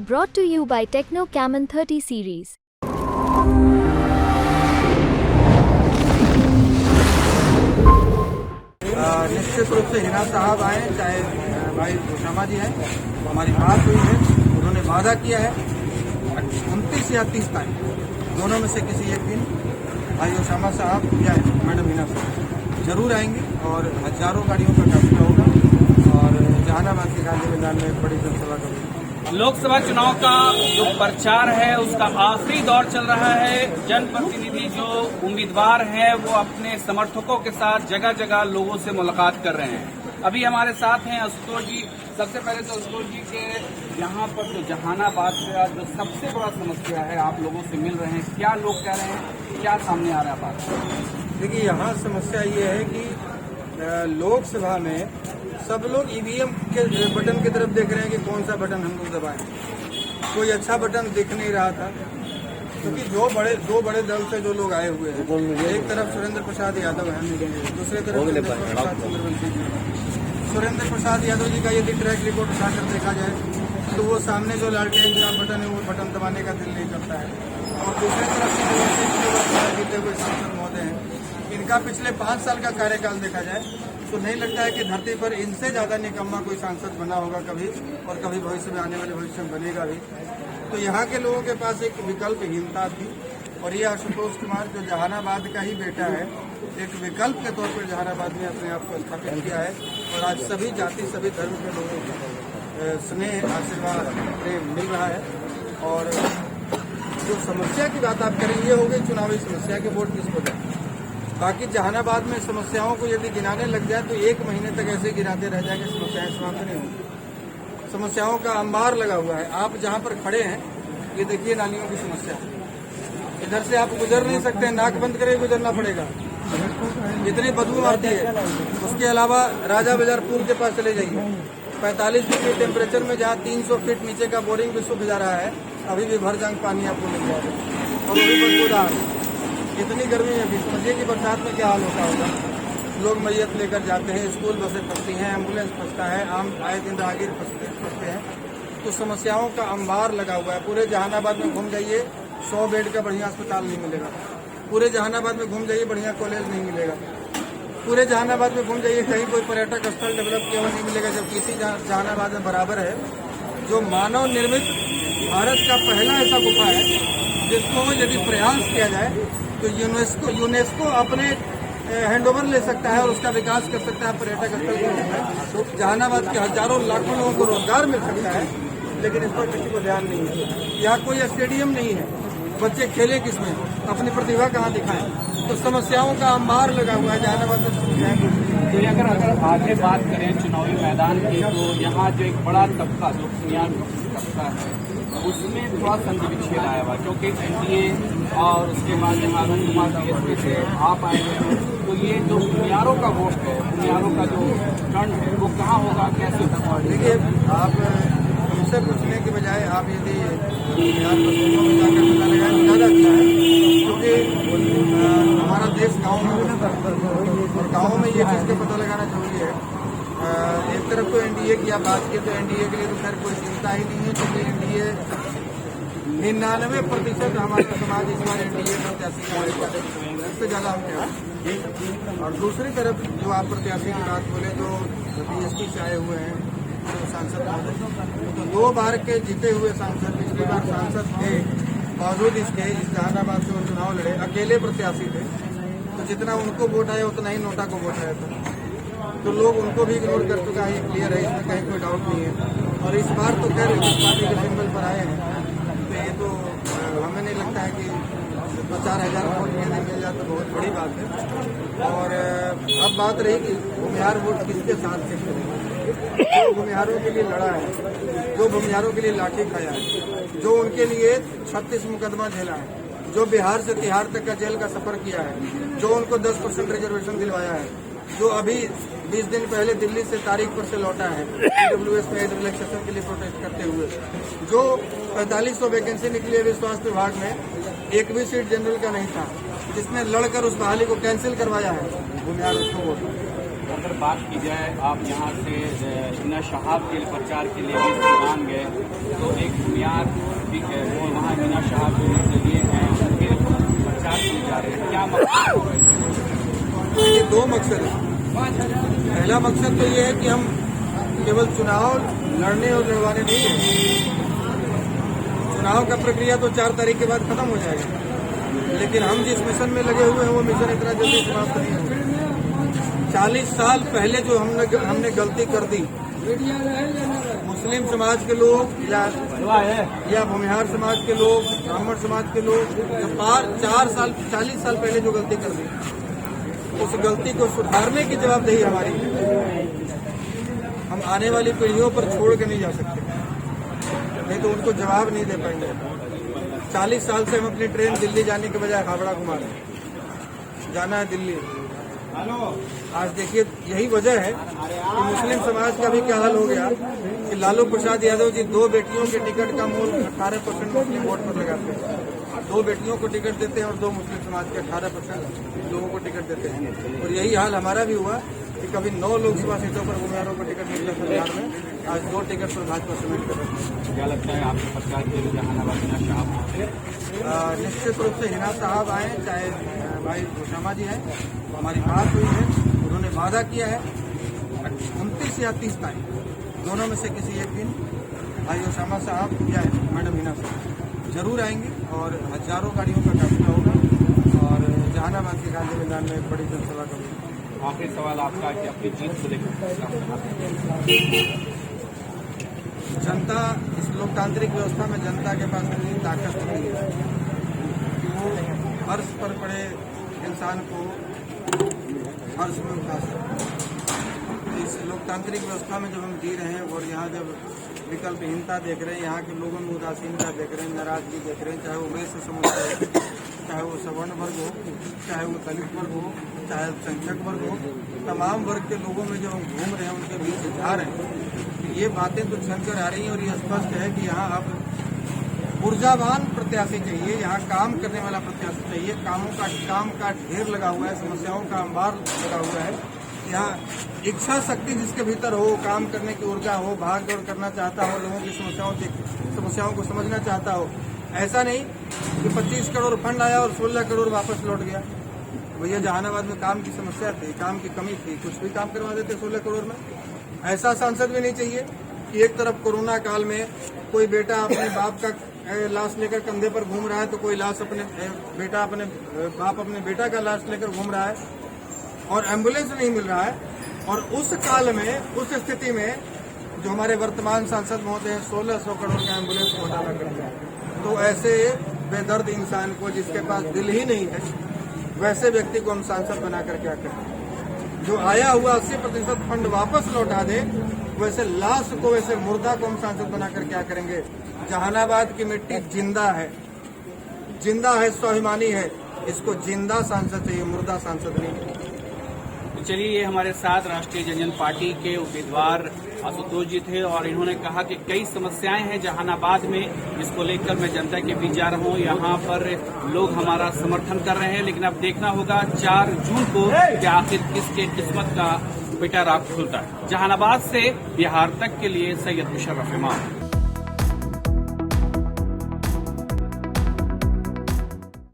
Brought to you by Techno Camon 30 series. निश्चित रूप से हिना साहब आए, चाहे भाई ओसामा जी हैं, हमारी बात हुई है। उन्होंने वादा किया है 29 या 30 तारीख दोनों में से किसी एक दिन भाई ओसामा साहब या मैडम हिना साहब जरूर आएंगे और हजारों गाड़ियों का काफिला होगा और जहानाबाद के गांधी मैदान में एक बड़ी जनसभा करेंगे। लोकसभा चुनाव का जो प्रचार है उसका आखिरी दौर चल रहा है। जनप्रतिनिधि जो उम्मीदवार हैं वो अपने समर्थकों के साथ जगह जगह लोगों से मुलाकात कर रहे हैं। अभी हमारे साथ हैं आशुतोष जी। सबसे पहले तो आशुतोष जी के यहाँ पर जो जहानाबाद का जो सबसे बड़ा समस्या है, आप लोगों से मिल रहे हैं, क्या लोग कह रहे हैं, क्या सामने आ रहा है बात? देखिए, यहाँ समस्या ये है कि लोकसभा में सब लोग ईवीएम के बटन की तरफ देख रहे हैं कि कौन सा बटन हम लोग दबाएं। कोई अच्छा बटन दिख नहीं रहा था, क्योंकि दो बड़े दल से जो लोग आए हुए हैं, एक तरफ सुरेंद्र प्रसाद यादव है, दूसरे तरफ सुरेंद्र प्रसाद यादव जी का यदि ट्रैक रिपोर्ट उठाकर देखा जाए तो वो सामने जो लालटेन जहाँ बटन है वो बटन दबाने का दिल नहीं करता है। और दूसरी तरफ जीते हुए सांसद महोदय हैं, इनका पिछले 5 साल का कार्यकाल देखा जाए तो नहीं लगता है कि धरती पर इनसे ज्यादा निकम्मा कोई सांसद बना होगा कभी, और कभी भविष्य में आने वाले भविष्य में बनेगा भी। तो यहाँ के लोगों के पास एक विकल्पहीनता थी और ये आशुतोष कुमार जो जहानाबाद का ही बेटा है, एक विकल्प के तौर पर जहानाबाद में अपने आप को स्थापित किया है और आज सभी जाति सभी धर्म के लोगों को स्नेह आशीर्वाद प्रेम मिल रहा है। और जो समस्या की बात आप करें, ये हो गई चुनावी समस्या के वोट किसको दें। बाकी जहानाबाद में समस्याओं को यदि गिनाने लग जाए तो 1 महीने तक ऐसे गिनाते रह जाएंगे, समस्याएं समाप्त नहीं होंगी। समस्याओं का अंबार लगा हुआ है। आप जहां पर खड़े हैं ये देखिए, नालियों की समस्या, इधर से आप गुजर नहीं सकते, नाक बंद करके गुजरना पड़ेगा, इतनी बदबू आती है। उसके अलावा राजा बाजार पुल के पास चले जाइए, 45 डिग्री टेम्परेचर में जहाँ 300 फीट नीचे का बोरिंग भी सूख जा रहा है, अभी भी भर जांग पानी आपको मिल जाएगा और वो भी बदबूदार। इतनी गर्मी में भी समझिए कि बरसात में क्या हाल होता होगा। लोग मैयत लेकर जाते हैं, स्कूल बसें फंसती हैं, एम्बुलेंस फंसता है, आम आए दिन राहगीर फंसते हैं। तो समस्याओं का अंबार लगा हुआ है। पूरे जहानाबाद में घूम जाइए, 100 बेड का बढ़िया अस्पताल नहीं मिलेगा। पूरे जहानाबाद में घूम जाइए, बढ़िया कॉलेज नहीं मिलेगा। पूरे जहानाबाद में घूम जाइए, कहीं कोई पर्यटक स्थल डेवलप किया हुआ नहीं मिलेगा। जबकि इसी जहानाबाद में बराबर है जो मानव निर्मित भारत का पहला ऐसा गुफा है जिसको यदि प्रयास किया जाए तो यूनेस्को अपने हैंडओवर ले सकता है और उसका विकास कर सकता है पर्यटक स्थल के रूप में। तो जहानाबाद के हजारों लाखों लोगों को रोजगार मिल सकता है, लेकिन इस पर किसी को ध्यान नहीं है। यहाँ कोई स्टेडियम नहीं है, बच्चे खेले किसमें, अपनी प्रतिभा कहाँ दिखाएं। तो समस्याओं का अंबार लगा हुआ है जहानाबाद में समस्याएं। तो अगर आगे बात करें चुनावी मैदान की, तो यहाँ जो एक बड़ा तबका जो बुनियाद तबका है उसमें थोड़ा संधि विच्छेद आया हुआ, क्योंकि एनडीए और उसके बाद यहाँ अरुण कुमार बीएसपी से आप आए हैं। तो ये जो बुनियारों का वोट है, बुनियारों का जो टर्न है, वो कहाँ होगा, कैसे होगा? देखिए, आप हमसे पूछने के बजाय आप यदि बिहार पश्चिमों में जाकर पता लगाएं ज़्यादा अच्छा है, क्योंकि हमारा देश गाँव में और गाँव में ये चीज़ का पता लगाना जरूरी है। एक तरफ तो एनडीए की आप बात की, तो एनडीए के लिए तो खैर कोई चिंता ही नहीं है, क्योंकि एनडीए 99% हमारे समाज इस बार एनडीए प्रत्याशी इससे ज़्यादा हम क्या। और दूसरी तरफ जो आप प्रत्याशी की बात बोले, जो बीएसपी से आए हुए हैं तो सांसद, तो 2 बार के जीते हुए सांसद, पिछली बार सांसद थे, बावजूद इसके इस जहानाबाद से वो चुनाव लड़े, अकेले प्रत्याशी थे। तो जितना उनको वोट आया उतना ही नोटा को वोट आया था। तो लोग उनको भी इग्नोर कर चुका है, क्लियर है, इसमें कहीं कोई डाउट नहीं है। और इस बार तो खैर इस पार्टी के सिंबल पर आए हैं, तो ये तो हमें नहीं लगता है कि 4,000 वोट मिल जाए तो बहुत बड़ी बात है। और अब बात रही कि भूमिहार वोट किसके साथ से करेंगे। जो भूमिहारों के लिए लड़ा है, जो भूमिहारों के लिए लाठी खाया है, जो उनके लिए 36 मुकदमा झेला है, जो बिहार से तिहाड़ तक का जेल का सफर किया है, जो उनको 10% रिजर्वेशन दिलवाया है, जो अभी 20 दिन पहले दिल्ली से तारीख पर से लौटा है ईडब्ल्यूएस में रिलैक्सेशन के लिए प्रोटेस्ट करते हुए, जो 4500 वैकेंसी निकली है स्वास्थ्य विभाग में, एक भी सीट जनरल का नहीं था, जिसने लड़कर उस बहाली को कैंसिल करवाया है, भूमिहार उसको वोट। अगर बात की जाए, आप यहाँ से हिना शहाब के प्रचार के लिए भी सुल्तान गए, तो एक बुनियाद भी है, वो वहाँ हिना शहाब के लिए हैं, उनके प्रचार किए जा रहे हैं, क्या मकसद है? ये दो मकसद है। पहला मकसद तो ये है कि हम केवल चुनाव लड़ने और लड़वाने नहीं हैं। चुनाव का प्रक्रिया तो 4 तारीख के बाद खत्म हो जाएगा, लेकिन हम जिस मिशन में लगे हुए हैं वो मिशन इतना जल्दी समाप्त नहीं होगा। 40 साल पहले जो हमने गलती कर दी, मुस्लिम समाज के लोग या भूमिहार समाज के लोग, ब्राह्मण समाज के लोग जो 40 साल पहले जो गलती कर दी, उस गलती को सुधारने की जवाबदेही हमारी है। हम आने वाली पीढ़ियों पर छोड़ के नहीं जा सकते, नहीं तो उनको जवाब नहीं दे पाएंगे। 40 साल से हम अपनी ट्रेन दिल्ली जाने के बजाय हावड़ा घुमा रहे हैं, जाना है दिल्ली। आज देखिए यही वजह है कि मुस्लिम समाज का भी क्या हाल हो गया कि लालू प्रसाद यादव जी 2 बेटियों के टिकट का मूल 18% मुस्लिम वोट पर लगाते हैं। 2 बेटियों को टिकट देते हैं और 2 मुस्लिम समाज के 18% लोगों को टिकट देते हैं। और यही हाल हमारा भी हुआ कि कभी 9 लोकसभा सीटों पर भूमिहारों को टिकट मिलता था बिहार में, आज 2 टिकट पर भाजपा समेट कर रहे हैं। क्या लगता है आपके प्रचार के लिए जहानाबाद हिना शहाब? निश्चित रूप से हिना साहब आए, चाहे भाई ओसामा जी हैं, हमारी बात हुई है, उन्होंने वादा किया है 29 या 30 तारीख, दोनों में से किसी एक दिन भाई ओसामा साहब या मैडम हिना साहब जरूर आएंगे और हजारों गाड़ियों का काफिला होगा और जहानाबाद के गांधी मैदान में एक बड़ी जनसभा करेंगे। आखिरी सवाल आपका कि अपनी जीत को लेकर जनता, इस लोकतांत्रिक व्यवस्था में जनता के पास इतनी ताकत नहीं है कि वो फर्श पर पड़े इंसान को फर्श में उठा सके। इस लोकतांत्रिक व्यवस्था में जब हम जी रहे हैं और यहाँ जब विकल्पहीनता देख रहे हैं, यहाँ के लोगों में उदासीनता देख रहे हैं, नाराजगी देख रहे हैं, चाहे वो वैश्य समुदाय हो, चाहे वो सवर्ण वर्ग हो, चाहे वो दलित वर्ग हो, चाहे संख्यक वर्ग हो, तमाम वर्ग के लोगों में जब हम घूम रहे हैं, उनके बीच जा रहे हैं, ये बातें तो छनकर आ रही हैं और ये स्पष्ट है कि यहाँ अब ऊर्जावान प्रत्याशी चाहिए, यहाँ काम करने वाला प्रत्याशी चाहिए। काम का ढेर लगा हुआ है, समस्याओं का अंबार लगा हुआ है। यहाँ इच्छा शक्ति जिसके भीतर हो, काम करने की ऊर्जा हो, भाग दौड़ करना चाहता हो, लोगों की समस्याओं को समझना चाहता हो। ऐसा नहीं कि 25 करोड़ फंड आया और 16 करोड़ वापस लौट गया। भैया जहानाबाद में काम की समस्या थी, काम की कमी थी, कुछ भी काम करवा देते 16 करोड़ में। ऐसा सांसद भी नहीं चाहिए कि एक तरफ कोरोना काल में कोई बेटा अपने बाप का लाश लेकर कंधे पर घूम रहा है, तो कोई लाश अपने बाप अपने बेटा का लाश लेकर घूम रहा है और एम्बुलेंस नहीं मिल रहा है। और उस काल में, उस स्थिति में जो हमारे वर्तमान सांसद महोदय हैं 1600 करोड़ का एम्बुलेंस घोटाला कर दिया। तो ऐसे बेदर्द इंसान को, जिसके पास दिल ही नहीं है, वैसे व्यक्ति को हम सांसद बनाकर क्या करें? जो आया हुआ 80% फंड वापस लौटा दे, वैसे लाश को, वैसे मुर्दा को हम सांसद बनाकर क्या करेंगे? जहानाबाद की मिट्टी जिंदा है, स्वाभिमानी है। इसको जिंदा सांसद चाहिए, मुर्दा सांसद नहीं। तो चलिए, ये हमारे साथ राष्ट्रीय जनजन पार्टी के उम्मीदवार आशुतोष जी थे और इन्होंने कहा कि कई समस्याएं हैं जहानाबाद में, जिसको लेकर मैं जनता के बीच जा रहा हूं। यहाँ पर लोग हमारा समर्थन कर रहे हैं, लेकिन अब देखना होगा 4 जून को कि आखिर किसके किस्मत का पिटारा खुलता है। जहानाबाद से बिहार तक के लिए सैयद मुशर्रफ इमाम।